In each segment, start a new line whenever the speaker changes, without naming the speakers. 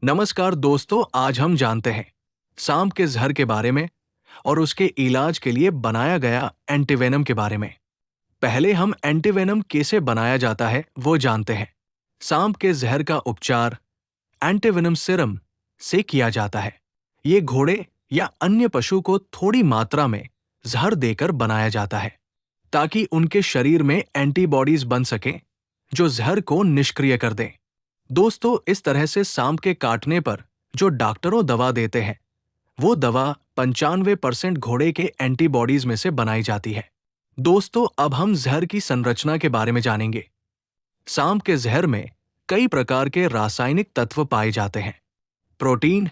नमस्कार दोस्तों, आज हम जानते हैं सांप के जहर के बारे में और उसके इलाज के लिए बनाया गया एंटीवेनम के बारे में। पहले हम एंटीवेनम कैसे बनाया जाता है वो जानते हैं। सांप के जहर का उपचार एंटीवेनम सिरम से किया जाता है। ये घोड़े या अन्य पशु को थोड़ी मात्रा में जहर देकर बनाया जाता है ताकि उनके शरीर में एंटीबॉडीज बन सकें जो जहर को निष्क्रिय कर दें। दोस्तों, इस तरह से सांप के काटने पर जो डॉक्टरों दवा देते हैं वो दवा 95% घोड़े के एंटीबॉडीज में से बनाई जाती है। दोस्तों, अब हम जहर की संरचना के बारे में जानेंगे। सांप के जहर में कई प्रकार के रासायनिक तत्व पाए जाते हैं। प्रोटीन,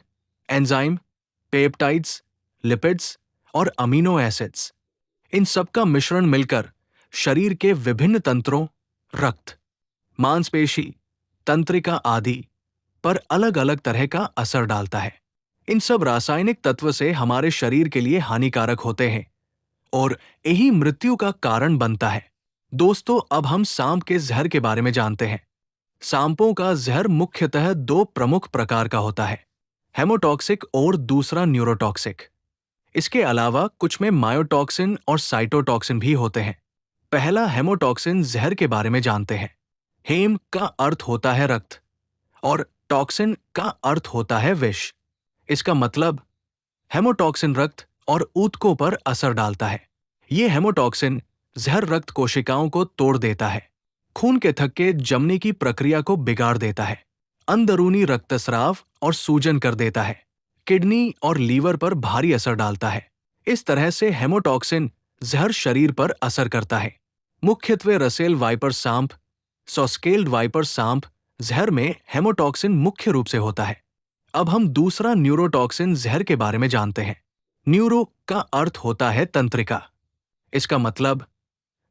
एंजाइम, पेप्टाइड्स, लिपिड्स और अमीनो एसिड्स, इन सब का मिश्रण मिलकर शरीर के विभिन्न तंत्रों, रक्त, मांसपेशी, तंत्रिका आदि पर अलग अलग तरह का असर डालता है। इन सब रासायनिक तत्व से हमारे शरीर के लिए हानिकारक होते हैं और यही मृत्यु का कारण बनता है। दोस्तों, अब हम सांप के जहर के बारे में जानते हैं। सांपों का जहर मुख्यतः दो प्रमुख प्रकार का होता है, हेमोटॉक्सिक और दूसरा न्यूरोटॉक्सिक। इसके अलावा कुछ में मायोटॉक्सिन और साइटोटॉक्सिन भी होते हैं। पहला हेमोटॉक्सिन जहर के बारे में जानते हैं। हेम का अर्थ होता है रक्त और टॉक्सिन का अर्थ होता है विष। इसका मतलब हेमोटॉक्सिन रक्त और ऊतकों पर असर डालता है। ये हेमोटॉक्सिन जहर रक्त कोशिकाओं को तोड़ देता है, खून के थक्के जमने की प्रक्रिया को बिगाड़ देता है, अंदरूनी रक्तस्राव और सूजन कर देता है, किडनी और लीवर पर भारी असर डालता है। इस तरह से हेमोटॉक्सिन जहर शरीर पर असर करता है। मुख्यत्वे रसेल वाइपर सांप, सॉस्केल्ड वाइपर सांप जहर में हेमोटॉक्सिन मुख्य रूप से होता है। अब हम दूसरा न्यूरोटॉक्सिन जहर के बारे में जानते हैं। न्यूरो का अर्थ होता है तंत्रिका। इसका मतलब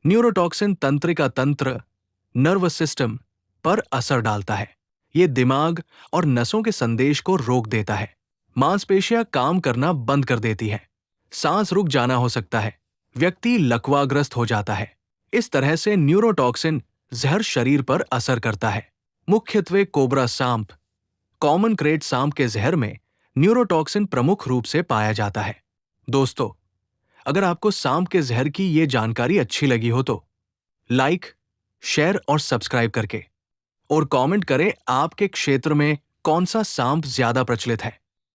न्यूरोटॉक्सिन तंत्रिका तंत्र, नर्वस सिस्टम पर असर डालता है। ये दिमाग और नसों के संदेश को रोक देता है। मांसपेशियां काम करना बंद कर देती है, सांस रुक जाना हो सकता है, व्यक्ति लकवाग्रस्त हो जाता है। इस तरह से न्यूरोटॉक्सिन जहर शरीर पर असर करता है। मुख्यत्वे कोबरा सांप, कॉमन क्रेट सांप के जहर में न्यूरोटॉक्सिन प्रमुख रूप से पाया जाता है। दोस्तों, अगर आपको सांप के जहर की ये जानकारी अच्छी लगी हो तो लाइक, शेयर और सब्सक्राइब करके और कमेंट करें आपके क्षेत्र में कौन सा सांप ज्यादा प्रचलित है।